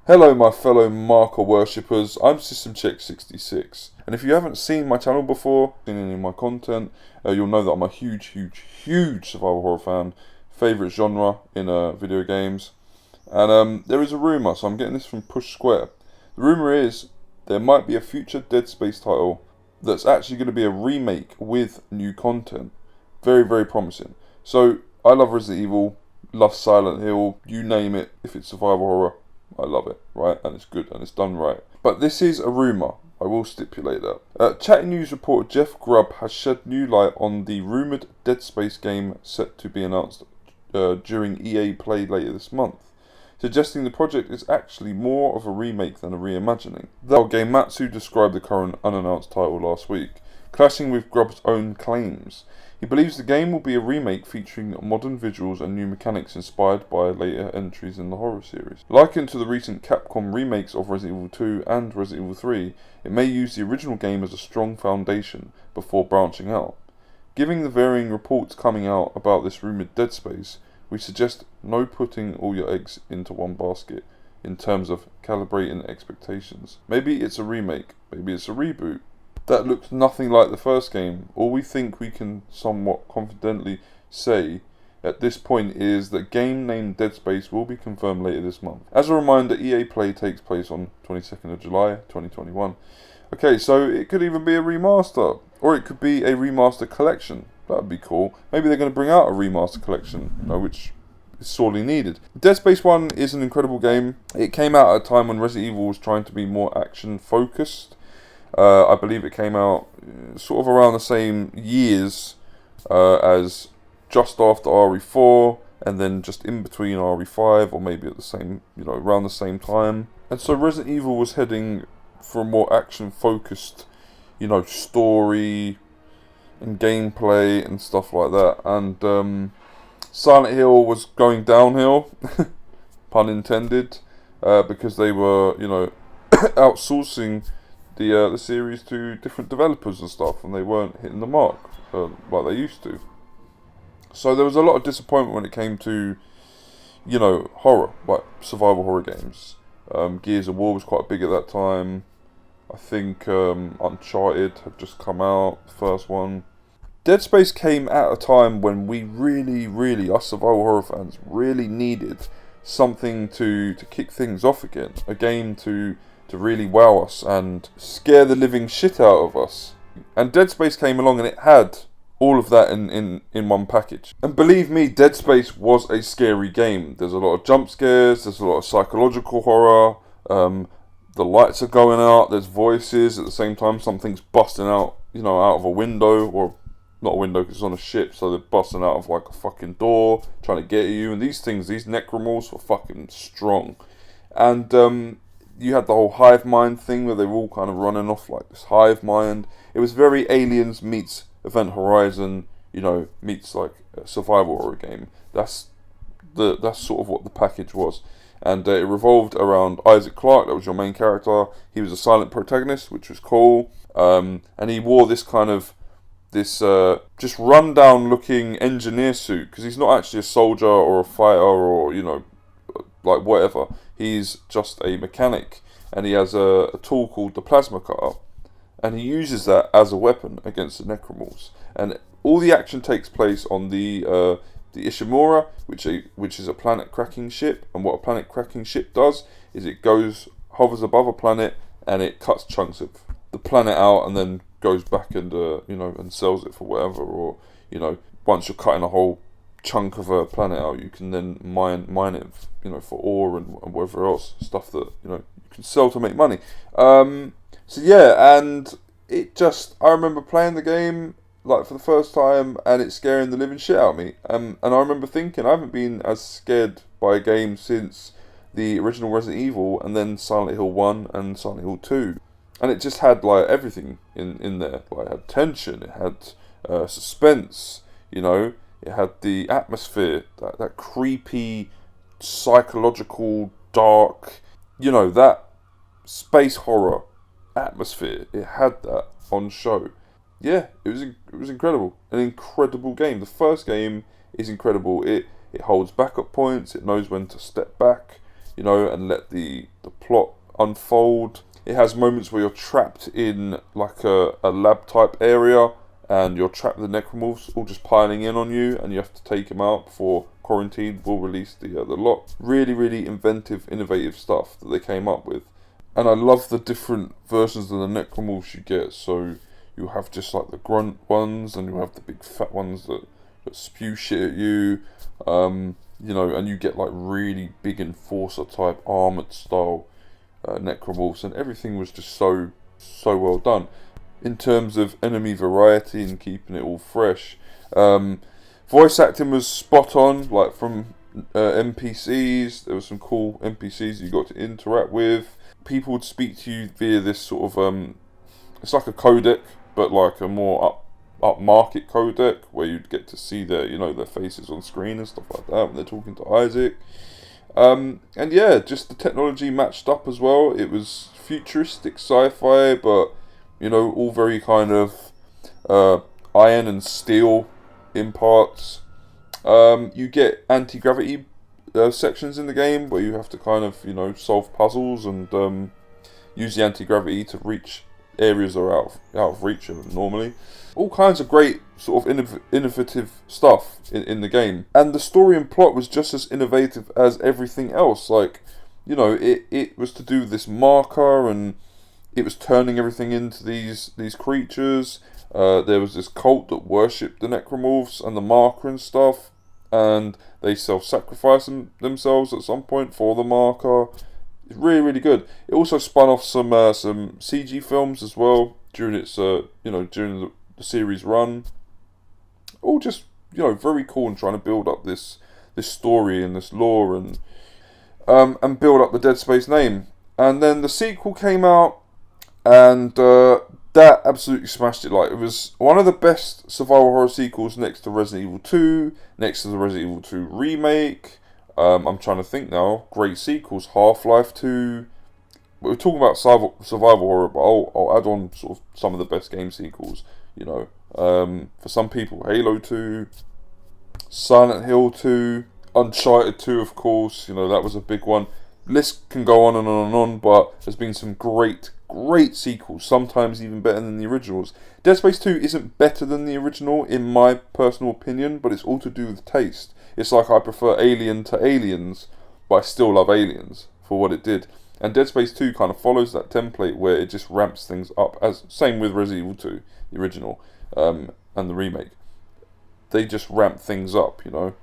Hello my fellow marker worshippers, I'm SystemCheck66, and if you haven't seen my channel before, seen any of my content, you'll know that I'm a huge survival horror fan, favourite genre in video games, and there is a rumour, so I'm getting this from Push Square. The rumour is there might be a future Dead Space title that's actually going to be a remake with new content. Very promising. So, I love Resident Evil, love Silent Hill, you name it, if it's survival horror. I love it, right? And it's good, and it's done right. But this is a rumour, I will stipulate that. Chatting News reporter Jeff Grubb has shed new light on the rumoured Dead Space game set to be announced during EA Play later this month, suggesting the project is actually more of a remake than a reimagining. Gamematsu described the current unannounced title last week, clashing with Grubb's own claims. He believes the game will be a remake featuring modern visuals and new mechanics inspired by later entries in the horror series. Likened to the recent Capcom remakes of Resident Evil 2 and Resident Evil 3, it may use the original game as a strong foundation before branching out. Given the varying reports coming out about this rumoured Dead Space, we suggest no putting all your eggs into one basket in terms of calibrating expectations. Maybe it's a remake, maybe it's a reboot that looks nothing like the first game. All we think we can somewhat confidently say at this point is that game named Dead Space will be confirmed later this month. As a reminder, EA Play takes place on 22nd of July 2021. Okay, so it could even be a remaster, or it could be a remaster collection. That would be cool. Maybe they're going to bring out a remaster collection, which is sorely needed. Dead Space 1 is an incredible game. It came out at a time when Resident Evil was trying to be more action focused. I believe it came out sort of around the same years as just after RE4, and then just in between RE5, or maybe at the same, around the same time. And so Resident Evil was heading for a more action-focused, story and gameplay and stuff like that. And Silent Hill was going downhill, pun intended, because they were, outsourcing the series to different developers and stuff, and they weren't hitting the mark like they used to. So there was a lot of disappointment when it came to, horror, like survival horror games. Gears of War was quite big at that time. I think Uncharted had just come out, the first one. Dead Space came at a time when we really, us survival horror fans, really needed something to kick things off again. A game to really wow us and scare the living shit out of us. And Dead Space came along and it had all of that in one package. And believe me, Dead Space was a scary game. There's a lot of jump scares, there's a lot of psychological horror, the lights are going out, there's voices, at the same time something's busting out, out of a window, or not a window because it's on a ship, so they're busting out of like a fucking door, trying to get at you, and these necromorphs were fucking strong. And you had the whole hive mind thing where they were all kind of running off like this hive mind. It was very Aliens meets Event Horizon, meets like a survival horror game. That's sort of what the package was. And it revolved around Isaac Clarke, that was your main character. He was a silent protagonist, which was cool. And he wore this kind of, just rundown looking engineer suit, because he's not actually a soldier or a fighter or, like whatever. He's just a mechanic, and he has a tool called the plasma cutter, and he uses that as a weapon against the necromorphs. And all the action takes place on the Ishimura, which is a planet cracking ship. And what a planet cracking ship does is it hovers above a planet, and it cuts chunks of the planet out, and then goes back and and sells it for whatever. Or once you're cutting a whole chunk of a planet out, you can then mine it, for ore and whatever else stuff that you can sell to make money. So yeah, and I remember playing the game like for the first time, and it's scaring the living shit out of me. And I remember thinking I haven't been as scared by a game since the original Resident Evil, and then Silent Hill 1 and Silent Hill 2, and it just had like everything in there. Like, it had tension, it had suspense, it had the atmosphere, that creepy, psychological, dark, that space horror atmosphere. It had that on show. Yeah, it was incredible. An incredible game. The first game is incredible. It holds backup points. It knows when to step back. you know, and let the plot unfold. It has moments where you're trapped in like a lab type area, and you're trapped with the necromorphs all just piling in on you, and you have to take them out before quarantine will release the lot. Really, really inventive, innovative stuff that they came up with. And I love the different versions of the necromorphs you get. So you have just like the grunt ones, and you have the big fat ones that spew shit at you. You know, and you get like really big enforcer type armored style necromorphs, and everything was just so well done in terms of enemy variety and keeping it all fresh. Voice acting was spot on, like from NPCs. There were some cool NPCs you got to interact with. People would speak to you via this sort of it's like a codec, but like a more upmarket codec, where you'd get to see their, you know, their faces on screen and stuff like that when they're talking to Isaac. And yeah, just the technology matched up as well. It was futuristic sci-fi, but you know, all very kind of iron and steel in parts. You get anti-gravity sections in the game where you have to kind of, you know, solve puzzles and use the anti-gravity to reach areas that are out of reach of normally. All kinds of great sort of innovative stuff in the game. And the story and plot was just as innovative as everything else. Like, you know, it was to do with this marker, and it was turning everything into these creatures. There was this cult that worshipped the necromorphs and the marker and stuff, and they self-sacrificed themselves at some point for the marker. It's really, really good. It also spun off some CG films as well during its during the series run. All just, you know, very cool, and trying to build up this story and this lore, and build up the Dead Space name. And then the sequel came out, and that absolutely smashed it. Like, it was one of the best survival horror sequels next to Resident Evil 2, next to the Resident Evil 2 remake. I'm trying to think now. Great sequels. Half-Life 2. We're talking about survival horror, but I'll add on sort of some of the best game sequels. You know, for some people, Halo 2, Silent Hill 2, Uncharted 2, of course. You know, that was a big one. List can go on and on and on, but there's been some great sequels, sometimes even better than the originals. Dead Space 2 isn't better than the original, in my personal opinion, but it's all to do with taste. It's like I prefer Alien to Aliens, but I still love Aliens for what it did. And Dead Space 2 kind of follows that template where it just ramps things up. Same with Resident Evil 2, the original, and the remake. They just ramp things up, you know.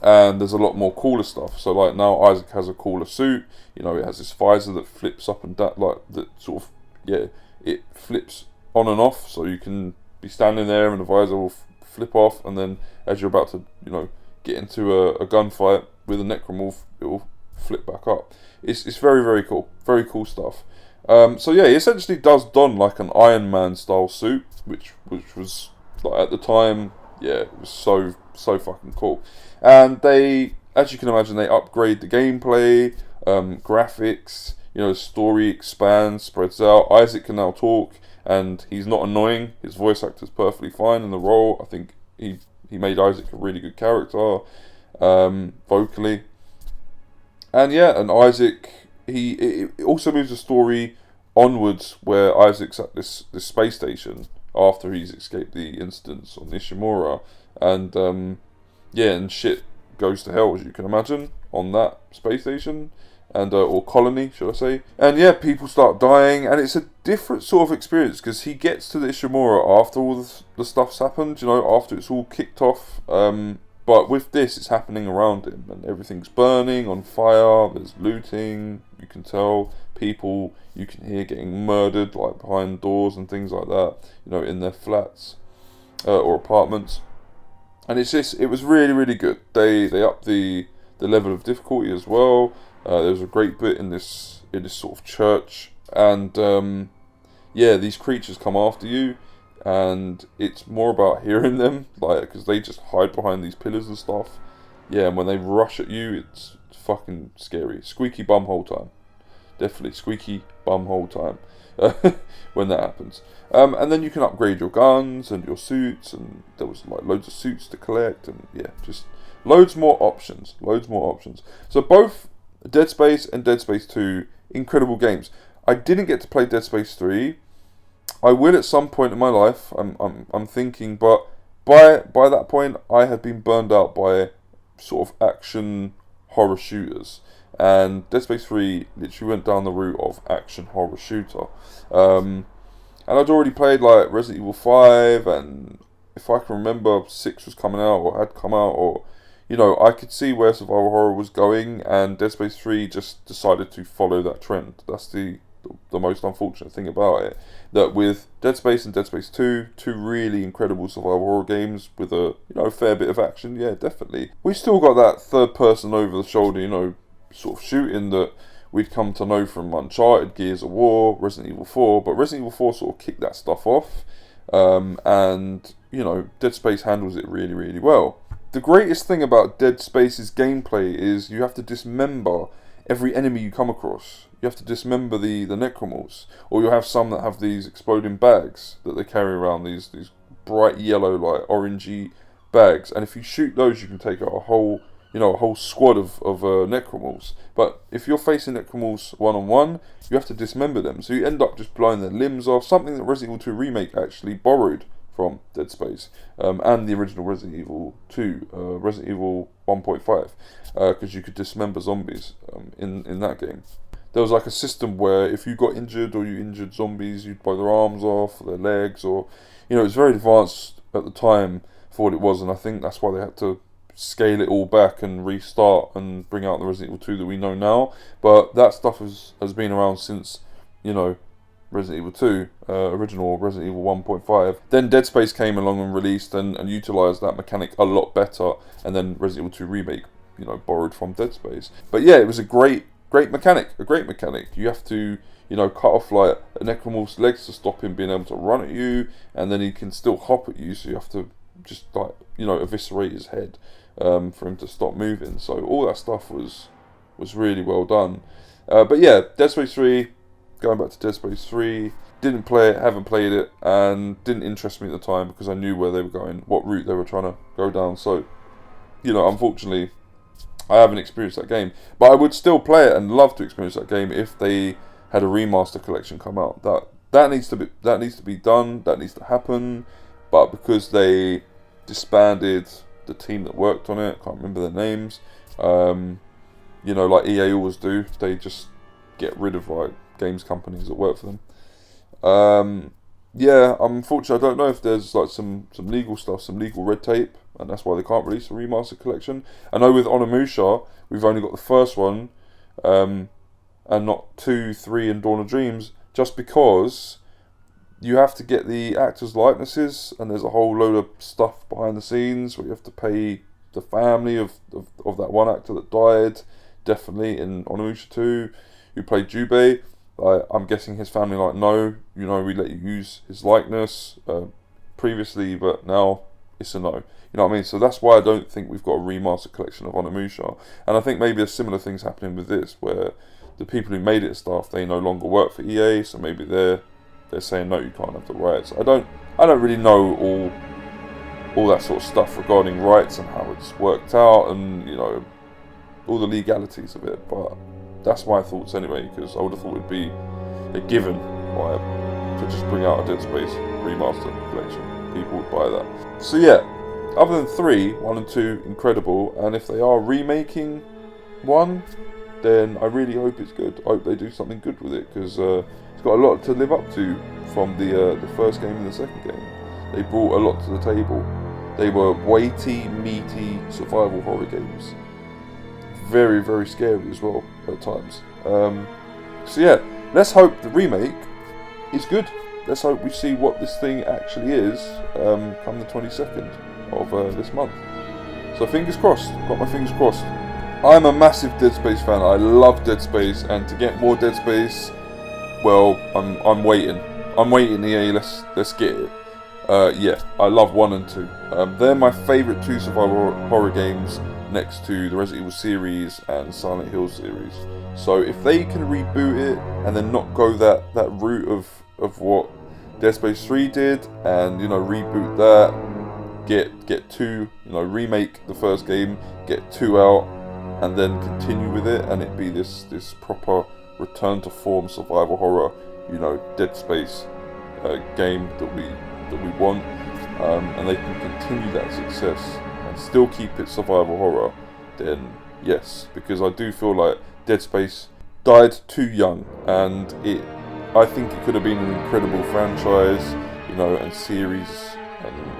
And there's a lot more cooler stuff. So like now Isaac has a cooler suit. You know, it has this visor that flips up and down, like that sort of, yeah, it flips on and off. So you can be standing there and the visor will flip off, and then as you're about to, you know, get into a gunfight with a necromorph, it will flip back up. It's very, very cool. Very cool stuff. So yeah, he essentially does don like an Iron Man style suit, which was like at the time, yeah, it was so fucking cool. And they, as you can imagine, they upgrade the gameplay, graphics, you know, story expands, spreads out. Isaac can now talk, and he's not annoying. His voice actor's perfectly fine in the role. I think he made Isaac a really good character, vocally. And yeah, and Isaac, it also moves the story onwards, where Isaac's at this space station after he's escaped the incidents on Ishimura, and yeah, and shit goes to hell, as you can imagine, on that space station, and or colony, should I say. And yeah, people start dying, and it's a different sort of experience, because he gets to the Ishimura after all the stuff's happened, you know, after it's all kicked off. But with this, it's happening around him, and everything's burning on fire, there's looting, you can tell, people you can hear getting murdered, like behind doors and things like that, you know, in their flats, or apartments. And it was really, really good. They upped the level of difficulty as well. There was a great bit in this sort of church, and yeah, these creatures come after you, and it's more about hearing them, like, because they just hide behind these pillars and stuff. Yeah, and when they rush at you, it's fucking scary. Squeaky bumhole time, definitely squeaky bumhole time when that happens. And then you can upgrade your guns and your suits, and there was like loads of suits to collect, and yeah, just loads more options. So both Dead Space and Dead Space 2, incredible games. I didn't get to play Dead Space 3. I will at some point in my life. I'm thinking, but by that point, I had been burned out by sort of action horror shooters, and Dead Space 3 literally went down the route of action horror shooter. And I'd already played like Resident Evil 5, and if I can remember, 6 was coming out or had come out, or I could see where survival horror was going, and Dead Space 3 just decided to follow that trend. That's the most unfortunate thing about it. That with Dead Space and Dead Space 2, two really incredible survival horror games with a fair bit of action, yeah, definitely. We still got that third person over the shoulder, sort of shooting that we'd come to know from Uncharted, Gears of War, Resident Evil 4, but Resident Evil 4 sort of kicked that stuff off, and Dead Space handles it really, really well. The greatest thing about Dead Space's gameplay is you have to dismember every enemy you come across. You have to dismember the necromorphs, or you'll have some that have these exploding bags that they carry around, these bright yellow, like orangey bags, and if you shoot those, you can take out a whole squad of necromorphs. But if you're facing necromorphs one-on-one, you have to dismember them, so you end up just blowing their limbs off, something that Resident Evil 2 Remake actually borrowed from Dead Space, and the original Resident Evil 2, Resident Evil 1.5, because you could dismember zombies in that game. There was like a system where if you got injured or you injured zombies, you'd blow their arms off, or their legs, or it was very advanced at the time for what it was, and I think that's why they had to scale it all back and restart and bring out the Resident Evil 2 that we know now. But that stuff has been around since Resident Evil 2, original Resident Evil 1.5. Then Dead Space came along and released and utilised that mechanic a lot better, and then Resident Evil 2 Remake, borrowed from Dead Space. But yeah, it was a great mechanic. You have to, cut off like a necromorph's legs to stop him being able to run at you, and then he can still hop at you, so you have to just eviscerate his head for him to stop moving. So all that stuff was really well done. But yeah, Dead Space 3, going back to Dead Space 3, didn't play it, haven't played it, and didn't interest me at the time because I knew where they were going, what route they were trying to go down. So, unfortunately, I haven't experienced that game. But I would still play it and love to experience that game if they had a remaster collection come out. That needs to be done, that needs to happen. But because they disbanded the team that worked on it, can't remember their names, like EA always do, they just get rid of like games companies that work for them. Yeah, unfortunately, I don't know if there's like some legal stuff, some legal red tape, and that's why they can't release a remaster collection. I know with Onimusha, we've only got the first one, and not 2, 3, and Dawn of Dreams, just because you have to get the actors' likenesses, and there's a whole load of stuff behind the scenes where you have to pay the family of that one actor that died, definitely in Onimusha 2, who played Jubei. I'm guessing his family no, we let you use his likeness previously, but now it's a no. You know what I mean? So that's why I don't think we've got a remaster collection of Onimusha. And I think maybe there's similar things happening with this, where the people who made it and stuff, they no longer work for EA, so maybe they're saying no, you can't have the rights. I don't really know all that sort of stuff regarding rights and how it's worked out, and all the legalities of it, but that's my thoughts anyway, because I would have thought it'd be a given to just bring out a Dead Space remaster collection. People would buy that. So yeah, other than 3, 1 and 2, incredible, and if they are remaking 1, then I really hope it's good. I hope they do something good with it, because it's got a lot to live up to from the first game and the second game. They brought a lot to the table. They were weighty, meaty survival horror games. Very, very scary as well at times. So yeah, let's hope the remake is good. Let's hope we see what this thing actually is come the 22nd of this month. So fingers crossed, got my fingers crossed. I'm a massive Dead Space fan. I love Dead Space, and to get more Dead Space, well, I'm waiting. EA, let's get it. Yeah, I love 1 and 2. They're my favourite 2 survival horror games, next to the Resident Evil series and Silent Hill series. So if they can reboot it and then not go that route of what Dead Space 3 did, and reboot that, get 2, remake the first game, get 2 out, and then continue with it, and it be this proper return to form survival horror, Dead Space game that we want, and they can continue that success and still keep it survival horror, then yes, because I do feel like Dead Space died too young, and I think it could have been an incredible franchise, and series,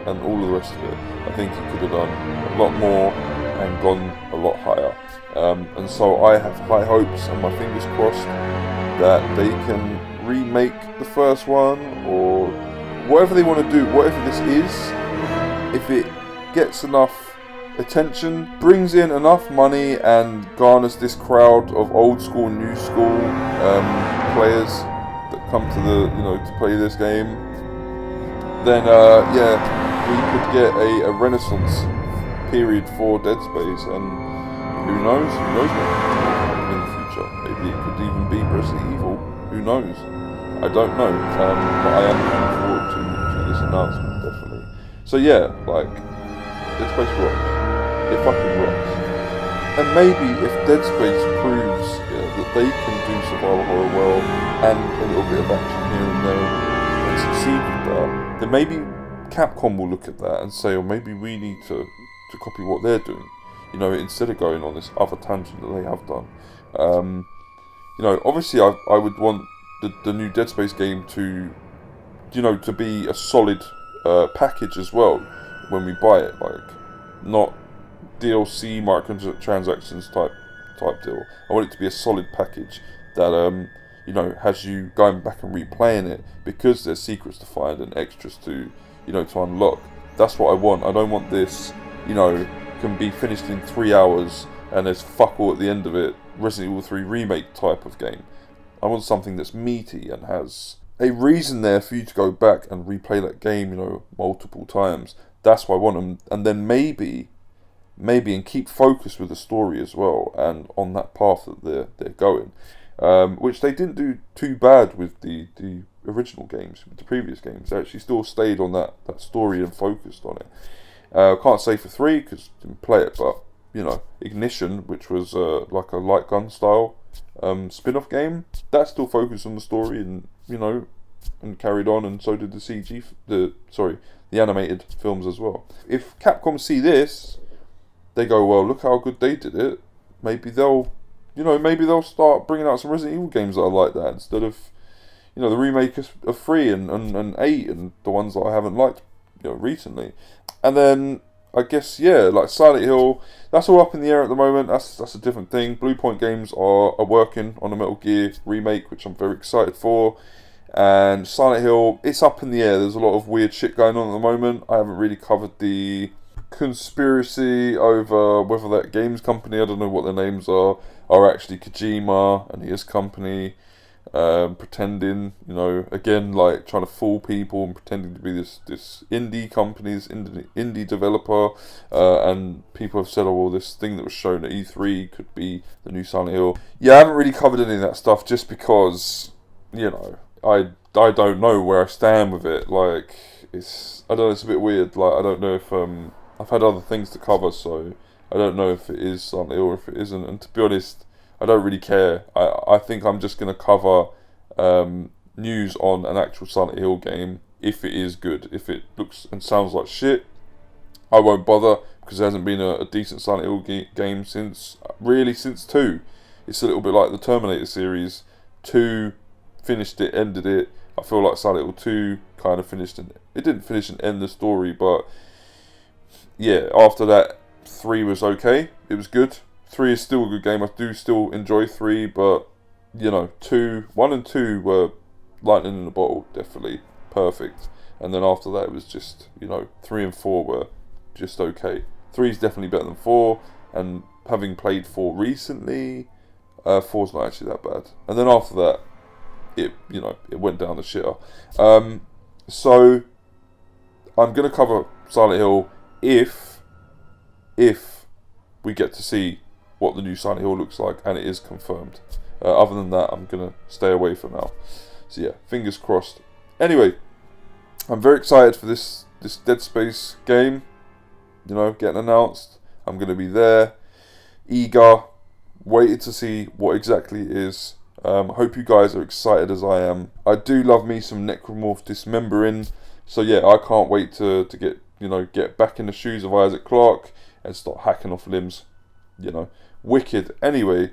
and all the rest of it. I think it could have done a lot more and gone a lot higher. And so I have high hopes and my fingers crossed that they can remake the first one, or whatever they want to do, whatever this is. If it gets enough attention, brings in enough money, and garners this crowd of old school, new school players that come to to play this game, then we could get a renaissance period for Dead Space, and who knows what could happen in the future. Maybe it could even be Resident Evil, who knows, I don't know, but I am looking forward to this announcement, definitely. So yeah, Dead Space rocks, it fucking rocks. And maybe if Dead Space proves that they can do survival horror well, and a little bit of action here and there, and succeed with that, then maybe Capcom will look at that and say, maybe we need to copy what they're doing, instead of going on this other tangent that they have done. Obviously I would want the new Dead Space game to be a solid package as well when we buy it, not DLC microtransactions type deal. I want it to be a solid package that has you going back and replaying it, because there's secrets to find and extras to to unlock. That's what I want. I don't want this can be finished in 3 hours and there's fuck all at the end of it, Resident Evil 3 Remake type of game. I want something that's meaty and has a reason there for you to go back and replay that game multiple times. That's what I want. And then maybe and keep focused with the story as well, and on that path that they're going, which they didn't do too bad with the original games, with the previous games. They actually still stayed on that story and focused on it. Can't say for 3 because I didn't play it, but Ignition, which was like a light gun style spin-off game, that still focused on the story and and carried on, and so did the animated films as well. If Capcom see this, they go, well, look how good they did it. Maybe they'll start bringing out some Resident Evil games that are like that, instead of the remake of 3 and 8 and the ones that I haven't liked recently. And then I guess Silent Hill, that's all up in the air at the moment. That's a different thing. Blue Point Games are working on a Metal Gear remake, which I'm very excited for. And Silent Hill, it's up in the air. There's a lot of weird shit going on at the moment. I haven't really covered the conspiracy over whether that games company, I don't know what their names are actually Kojima and his company, pretending, again, trying to fool people and pretending to be this indie company, this indie developer, and people have said, this thing that was shown at E3 could be the new Silent Hill. Yeah, I haven't really covered any of that stuff, just because, I don't know where I stand with it. It's a bit weird. I don't know if I've had other things to cover, so I don't know if it is Silent Hill or if it isn't. And to be honest, I don't really care. I think I'm just going to cover news on an actual Silent Hill game if it is good. If it looks and sounds like shit, I won't bother, because there hasn't been a decent Silent Hill game since 2. It's a little bit like the Terminator series. 2 finished it, ended it. I feel like Silent Hill 2 kind of finished, and it didn't finish and end the story, but yeah, after that, 3 was okay. It was good. 3 is still a good game. I do still enjoy 3, but 1 and 2 were lightning in a bottle, definitely perfect. And then after that, it was just 3 and 4 were just okay. 3 is definitely better than 4, and having played 4 recently, 4's not actually that bad. And then after that, it went down the shitter. So I'm gonna cover Silent Hill if we get to see what the new Silent Hill looks like and it is confirmed. Other than that, I'm gonna stay away for now. So yeah, fingers crossed. Anyway, I'm very excited for this Dead Space game. Getting announced. I'm gonna be there, eager, Waited to see what exactly it is. Hope you guys are excited as I am. I do love me some necromorph dismembering. So yeah, I can't wait to get back in the shoes of Isaac Clarke and start hacking off limbs. Wicked. Anyway,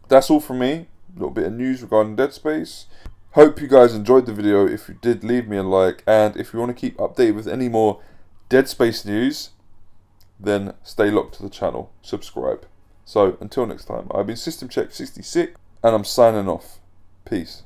that's all from me. A little bit of news regarding Dead Space. Hope you guys enjoyed the video. If you did, leave me a like. And if you want to keep updated with any more Dead Space news, then stay locked to the channel. Subscribe. So until next time, I've been System Check 66 and I'm signing off. Peace.